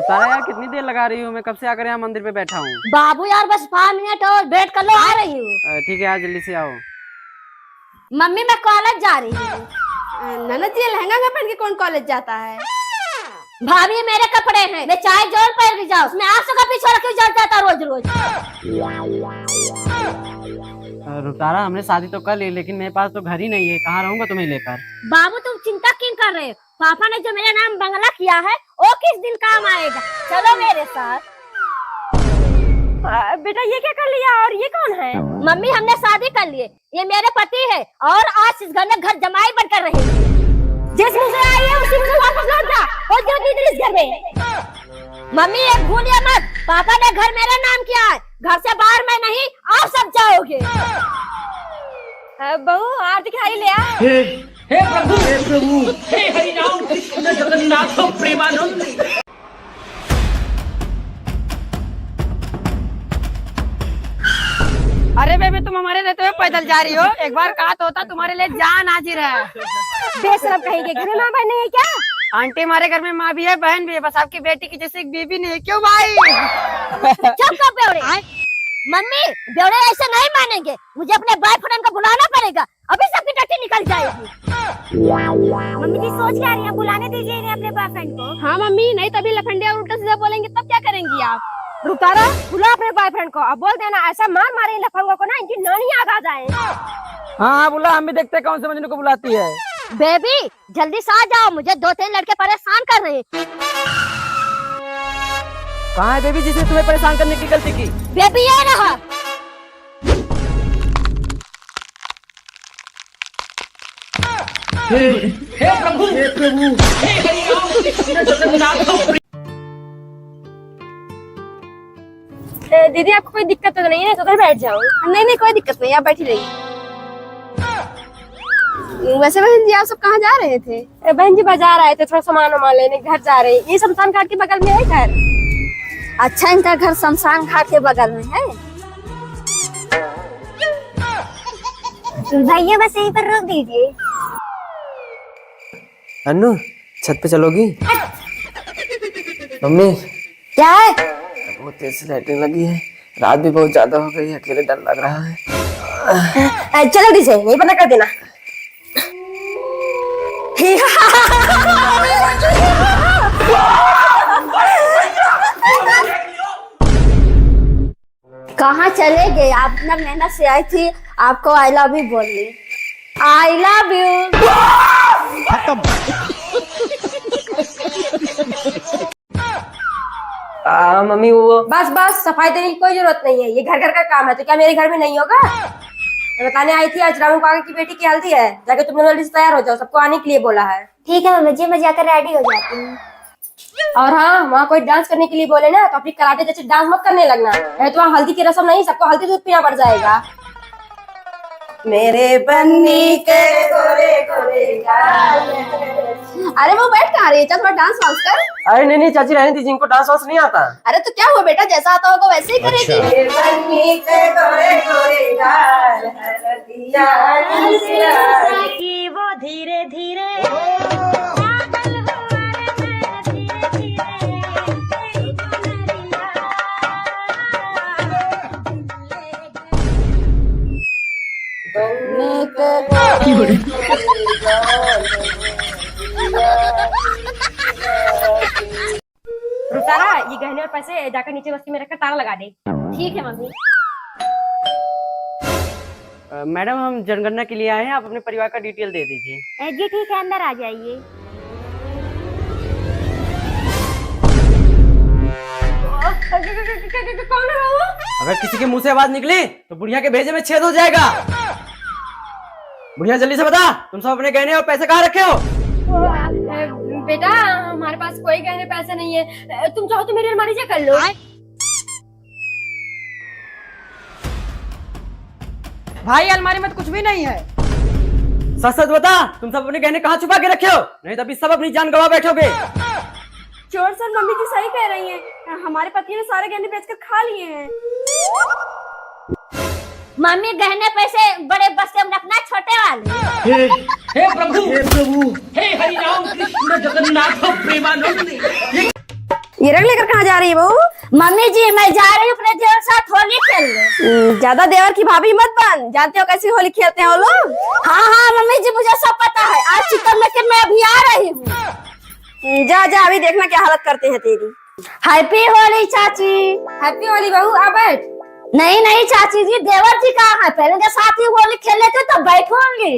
रुतारा यार कितनी देर लगा रही हूँ, मैं कब से आकर यहाँ मंदिर पे बैठा हूँ। बाबू यार बस 5 मिनट और वेट कर लो, आ रही हूँ। ठीक है यार जल्दी से आओ। मम्मी मैं कॉलेज जा रही हूँ। ननद जी लहंगा पहन के कौन कॉलेज जाता है? भाभी मेरे कपड़े हैं, मैं चाहे जोर पहन के जाऊँ, मैं आप सबका पीछे रख जाता रोज रोज। रुतारा हमने शादी तो कर ली, लेकिन मेरे पास तो घर ही नहीं है, कहाँ रहूंगा तुम्हें लेकर। बाबू तुम चिंता क्यों कर रहे हो? पापा ने जो मेरा नाम बंगला किया है वो किस दिन काम आएगा, चलो मेरे साथ। बेटा ये क्या कर लिया, और ये कौन है? मम्मी हमने शादी कर लिए, ये मेरे पति है और आज इस घर में घर जमाई बनकर रहेगी। जिस मुझे आई है उसी मुझे वापस लौट जा और जो दीदी इस घर में। मम्मी ये भूलिए मत, पापा ने घर मेरा नाम किया है, घर से बाहर मैं नहीं, आप सब जाओगे। बहू आरती खाई ले आ। हे प्रभु हे हरि राम कृष्ण जगन्नाथ प्रेमानंद। अरे बेबी तुम हमारे रहते हुए पैदल जा रही हो, एक बार कहा तो होता तुम्हारे लिए जान हाजिर है। बेशरम कहेंगे, घर में माँ बहन नहीं है क्या? आंटी हमारे घर में माँ भी है, बहन भी है, बस आपकी बेटी की जैसे एक बेबी नहीं है। क्यों भाई? चुप कर बेवड़े। मम्मी बेवड़े ऐसे नहीं मानेंगे, मुझे अपने बॉयफ्रेंड को बुलाना पड़ेगा, अभी सबकी टट्टी निकल जाएगी। मम्मी जी सोच क्या रही है, बुलाने दीजिए इन्हें अपने बॉयफ्रेंड को। हाँ मम्मी, नहीं तभी लफंडे और उल्टा सीधा बोलेंगे तब क्या करेंगी आप? रुतारा बुला अपने बॉयफ्रेंड को, अब बोल देना ऐसा मार मारे लफंगों को ना इनकी नानी याद आ जाए। हाँ बुला, हम भी देखते कौन से मजनू को बुलाती है। बेबी जल्दी से आ जाओ, मुझे 2-3 लड़के परेशान कर रहे हैं। कहाँ है बेबी जिसने तुम्हें परेशान करने की गलती की? बेबी ये रहा। हे प्रभु हे हरि राम कृष्ण जगन्नाथ। दीदी आपको कोई दिक्कत तो नहीं है, तो उधर बैठ जाओ। नहीं कोई दिक्कत नहीं, आप बैठी रहिए। वैसे बहन जी आप सब कहाँ जा रहे थे? बहन जी बाजार आए थे, थोड़ा सामान वामान लेने, घर जा रहे हैं। ये शमशान घाट के बगल में है घर। अच्छा इनका घर शमशान घाट के बगल में है। भैया बस यहीं पर रोक दीजिए। अन्नू छत पे चलोगी? मम्मी क्या है? बहुत तेज से लाइटिंग लगी है, रात भी बहुत ज्यादा हो गई है, अकेले डर लग रहा है। चलो डी से यही पता कर देना। कहाँ चले गए आप? इतना मेहनत से आई थी, आपको आई लव यू बोल ली। I love you. मम्मी वो बस सफाई देने की कोई जरूरत नहीं है, ये घर का काम है, तो क्या मेरे घर में नहीं होगा? मैं बताने आई थी आज रामू काका की बेटी की हल्दी है, जाके तुम लोग जल्दी से तैयार हो जाओ, सबको आने के लिए बोला है। ठीक है मम्मी जी, मैं जाकर रेडी हो जाती हूँ। और हाँ वहाँ कोई डांस करने के लिए बोले ना तो अपनी कराटे जैसे डांस मत करने लगना, नहीं तो वहाँ हल्दी की रस्म नहीं, सबको हल्दी दूध पीना पड़ जाएगा। मेरे बन्नी के गोरे गोरे गाल। अरे वो बैठ कहाँ रही है, चल थोड़ा डांस वांस कर। अरे नहीं चाची रहने दीजिए, इनको डांस वांस नहीं आता। अरे तो क्या हुआ बेटा, जैसा आता होगा वैसे ही करेगी। मेरे बन्नी के गोरे गोरे गाल, हल्दिया की वो धीरे धीरे रुतारा ये गहने और पैसे जाकर नीचे बस्ती में रखकर ताला लगा दे। ठीक है मम्मी। मैडम हम जनगणना के लिए आए हैं, आप अपने परिवार का डिटेल दे दीजिए। जी ठीक है, अंदर आ जाइए। कौन है वो? अगर किसी के मुंह से आवाज निकली तो बुढ़िया के भेजे में छेद हो जाएगा। बुढ़िया जल्दी से बता, तुम सब अपने गहने और पैसे कहाँ रखे हो? बेटा हमारे पास कोई गहने पैसे नहीं है, तुम चाहो तो मेरी अलमारी चेक कर लो। भाई अलमारी में तो कुछ भी नहीं है। सच सच बता, तुम सब अपने गहने कहाँ छुपा के रखे हो? नहीं तो अभी सब अपनी जान गवा बैठोगे। चोर सर मम्मी जी सही कह रही हैं, हमारे पति ने सारे गहने बेचकर खा लिए हैं। मम्मी गहने पैसे बड़े बस्ते में रखना, छोटे वाले। हे प्रभु हे हरि राम कृष्ण जगन्नाथ प्रेमानंद। ये रंग लेकर कहाँ जा रही है बहू? मम्मी जी मैं जा रही हूँ अपने देवर के साथ होली खेलने। ज्यादा देवर की भाभी मत बन, जानते हो कैसी होली खेलते हैं वो लोग। हाँ मम्मी जी मुझे सब पता है, आज चिकन लेके मैं अभी आ रही हूँ। जा जा अभी देखना क्या हालत करते हैं तेरी। हैप्पी होली चाची। हैप्पी होली बहू, आ बैठ। नहीं नहीं चाची जी, देवर जी कहाँ है? पहले के साथ ही होली खेल लेते तो बैठूंगी।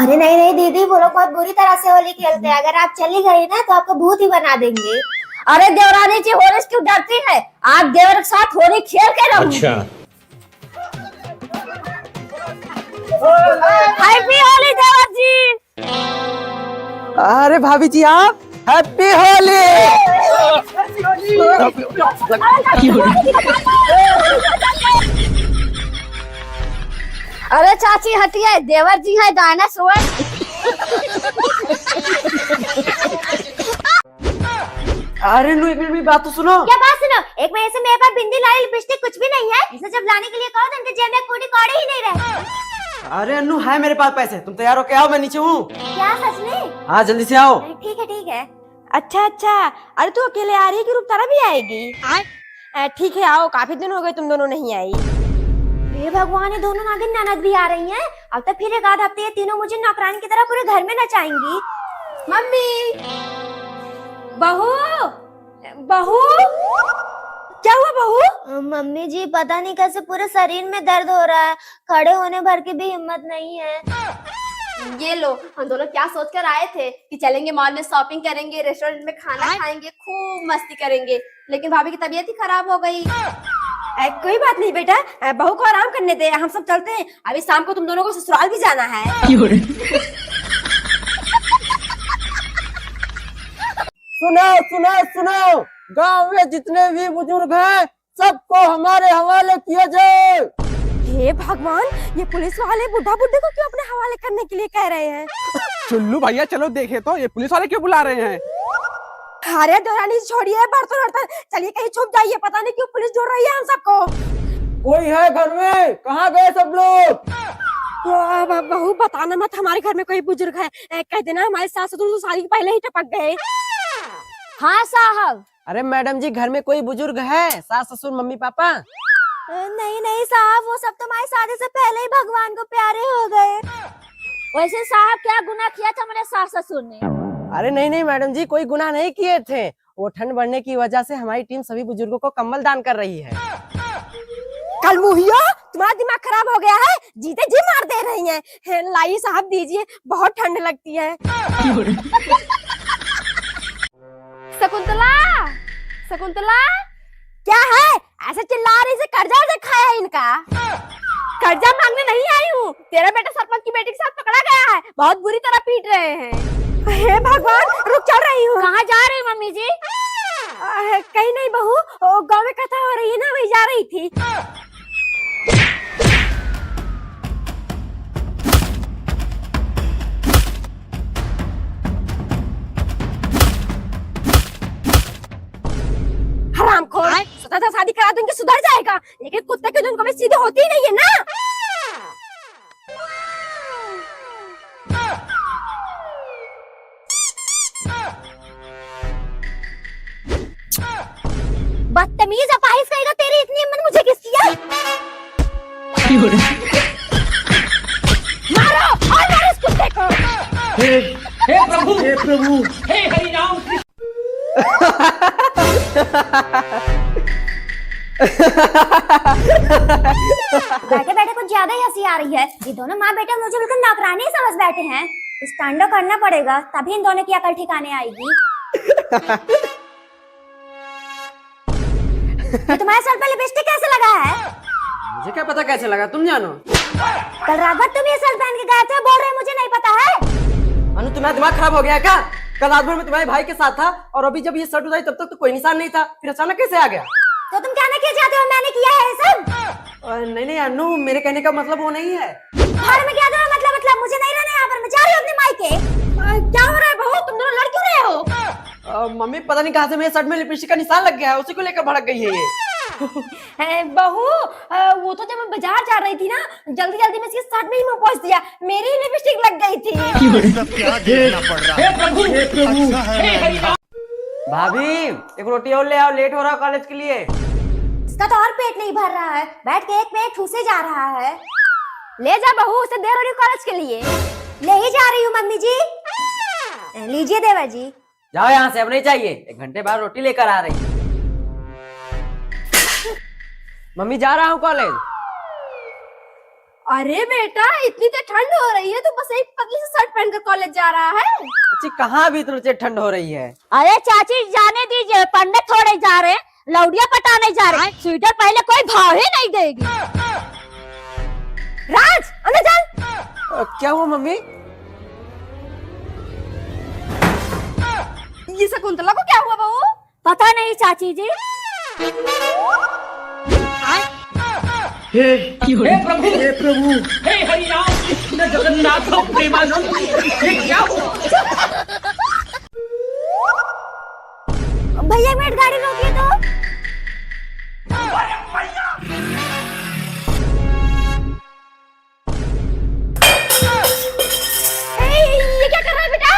अरे नहीं नहीं दीदी, वो लोग बहुत बुरी तरह से होली खेलते हैं। अगर आप चली गई ना तो आपको भूत ही बना देंगे। अरे देवरानी जी होली से क्यों डरती है? आप देवर के साथ होली खेल के रहूंगी। हैप्पी होली देवर जी। अरे भाभी जी आप हैप्पी होली। अरे चाची हटिए, देवर जी है डायनासोर। अरे नु एक मिनट में बात तो सुनो। क्या बात सुनो? एक महीने से मेरे पास बिंदी लाली लिपस्टिक कुछ भी नहीं है। इसे जब लाने के लिए कहो तो इनके जेब में कूड़ी कौड़ी ही नहीं रहे। अरे अन्नू है मेरे पास पैसे, तुम तैयार हो के आओ, मैं नीचे हूँ। क्या सच में? हाँ जल्दी से आओ। ठीक है ठीक है। अच्छा अच्छा, अरे तू अकेले आ रही है कि रुपतारा भी आएगी? ठीक है आओ, काफी दिन हो गए तुम दोनों नहीं आई। हे भगवान, ये दोनों नागिन ननद भी आ रही हैं। अब तो फिर एक आध हफ्ते ये तीनों मुझे नौकरानी की तरह पूरे घर में नचाएंगी। मम्मी, बहू बहू, क्या हुआ बहू? मम्मी जी पता नहीं कैसे पूरे शरीर में दर्द हो रहा है, खड़े होने भर की भी हिम्मत नहीं है। ये लो, हम दोनों क्या सोचकर आए थे कि चलेंगे मॉल में शॉपिंग करेंगे, रेस्टोरेंट में खाना खाएंगे, खूब मस्ती करेंगे, लेकिन भाभी की तबीयत ही खराब हो गई। कोई बात नहीं बेटा, बहू को आराम करने दे, हम सब चलते हैं। अभी शाम को तुम दोनों को ससुराल भी जाना है। सुनो सुनो सुनो, गांव में जितने भी बुजुर्ग हैं सबको हमारे हवाले किया जाए। हे भगवान, ये पुलिस वाले बुढ़ा बुड्ढे को क्यों अपने हवाले करने के लिए कह रहे हैं? चुल्लू भैया चलो देखे तो ये पुलिस वाले क्यों बुला रहे हैं। अरे दौरानी छोड़िए, बर्तन वर्तन, चलिए कहीं छुप जाइए, पता नहीं क्यों पुलिस ढूंढ रही है हम सबको। कोई है घर में? कहाँ गए सब लोग? बहू बताना मत, हमारे घर में कोई बुजुर्ग है, कह देना हमारे सास ससुर तो शादी पहले ही टपक गए। हाँ साहब। अरे मैडम जी घर में कोई बुजुर्ग है? सास ससुर मम्मी पापा? नहीं नहीं साहब, वो सब तुम्हारी शादी से पहले ही भगवान को प्यारे हो गए। वैसे साहब क्या गुनाह किया था मेरे सास ससुर ने? अरे नहीं नहीं मैडम जी, कोई गुनाह नहीं किए थे। वो ठंड बढ़ने की वजह से हमारी टीम सभी बुजुर्गों को कंबल दान कर रही है। कल मुहियो, तुम्हारा दिमाग खराब हो गया है, जीते जी मार दे रही हैं। लाइए साहब दीजिए, बहुत ठंड लगती है। शकुंतला, शकुंतला, क्या है ऐसे चिल्ला रही? से कर्जा से खाया है इनका? कर्जा मांगने नहीं आई हूँ, तेरा बेटा सरपंच की बेटी के साथ पकड़ा गया है, बहुत बुरी तरह पीट रहे हैं। हे भगवान, रुक, चल रही हूँ। कहाँ जा रही मम्मी जी? कहीं नहीं बहू, गाँव में कथा हो रही है ना, वही जा रही थी। हरामखोर, सोचा था शादी करा दूंगी सुधर जाएगा, लेकिन कुत्ते के धुन कभी सीधे होती ही नहीं है ना। बदतमीज अपाहिज कहेगा, तेरी इतनी हिम्मत मुझे किसकी है? मारो और मारो इस कुत्ते को। हे प्रभु हे हरि राम। बैठे बैठे कुछ ज्यादा ही हंसी आ रही है। ये दोनों माँ बेटे मुझे बिल्कुल नौकरानी समझ बैठे हैं। इस तांडव करना पड़ेगा, तभी इन दोनों की अकल ठिकाने आएगी। ये तुम्हारे सर पे लिपस्टिक कैसे लगा है? मुझे क्या पता कैसे लगा, तुम जानो। कल रात भर तुम ये शर्ट पहन के गए थे, बोल रहे मुझे नहीं पता है। अनु तुम्हारा दिमाग खराब हो गया क्या? कल रात भर में तुम्हारे भाई के साथ था और अभी जब ये शर्ट उतारी तब तक तो कोई निशान नहीं था, फिर अचानक कैसे आ गया? तो तुम कहना क्या चाहते हो? मैंने किया है ये सब? नहीं नहीं अनु, मेरे कहने का मतलब वो नहीं है। घर में क्या दो मतलब मुझे नहीं रहना यहाँ पर, मैं जा रही हूँ अपने मायके। क्या हो रहा है बहू, तुम दोनों लड़ क्यों रहे हो? मम्मी पता नहीं कहाँ से मेरे शर्ट में लिपस्टिक का निशान लग गया है, उसी को लेकर भड़क गई है ये। बहू, वो तो जब मैं बाजार जा रही थी ना, जल्दी जल्दी में इसके शर्ट में ही मुंह पोंछ दिया, मेरी लिपस्टिक लग गई थी। सब क्या देखना पड़ रहा है। हे प्रभु हे हरि राम। भाभी एक रोटी और ले आओ, लेट हो रहा कॉलेज के लिए। इसका तो और पेट नहीं भर रहा है, बैठ के एक पे एक ठूसे जा रहा है। ले जा बहू, उसे देर हो रही कॉलेज के लिए। ले ही जा रही हूँ मम्मी जी। लीजिए देवर जी। जाओ यहाँ से, अब नहीं चाहिए। 1 घंटे बाद रोटी लेकर आ रही। मम्मी जा रहा हूँ कॉलेज। अरे बेटा, इतनी तो ठंड हो रही है, तो बस एक पतली सी शर्ट पहनकर कॉलेज जा रहा है। अच्छी कहाँ भी इतनी ठंड हो रही है। अरे चाची जाने दीजिए, पढ़ने थोड़े जा रहे हैं, लौड़िया पटाने जा रहे हैं। स्वेटर पहले कोई भाव ही नहीं देगी। राज अंदर चल। क्या हुआ मम्मी? ये शकुंतला को क्या हुआ बहू? पता नहीं चाची जी। हे प्रभु हे हरि राम कृष्ण जगन्नाथ प्रेमानंद, ये क्या हुआ? भैया एक मिनट गाड़ी रोकिए तो। ये क्या कर रहा है बेटा?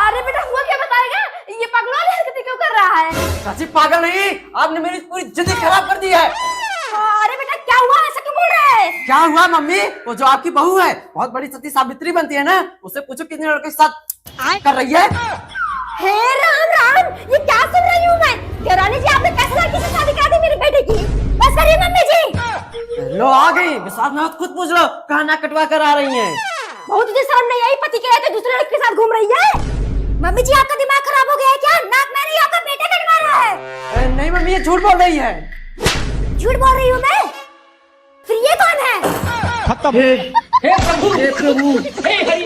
अरे बेटा हुआ क्या बताएगा? ये पागलों हरकतें क्यों कर रहा है? चाची पागल नहीं, आपने मेरी पूरी जिंदगी खराब कर दी है। अरे बेटा क्या हुआ, ऐसा क्यों बोल रहे हैं? क्या हुआ मम्मी? वो जो आपकी बहू है, बहुत बड़ी सती सावित्री बनती है ना, उससे पूछो कितने लड़के के साथ कर रही है। हे राम राम, ये क्या सुन रही हूँ मैं? देवरानी जी आपने कैसे लड़की से शादी करा दी मेरी बेटे की? बस करिए मम्मी जी। लो आ गई, विश्वास में खुद पूछ लो, कहाँ नाक कटवा कर आ रही हैं। बहुत तुझे शर्म नहीं आई? पति के रहते दूसरे लड़के के साथ घूम रही है। मम्मी जी आपका दिमाग खराब हो गया है क्या? नाक में नहीं, आपका बेटा कटवा रहा है। नहीं मम्मी, ये झूठ बोल रही है। झूठ बोल रही हूँ मैं? फिर ये कौन है? हे प्रभु हे हरि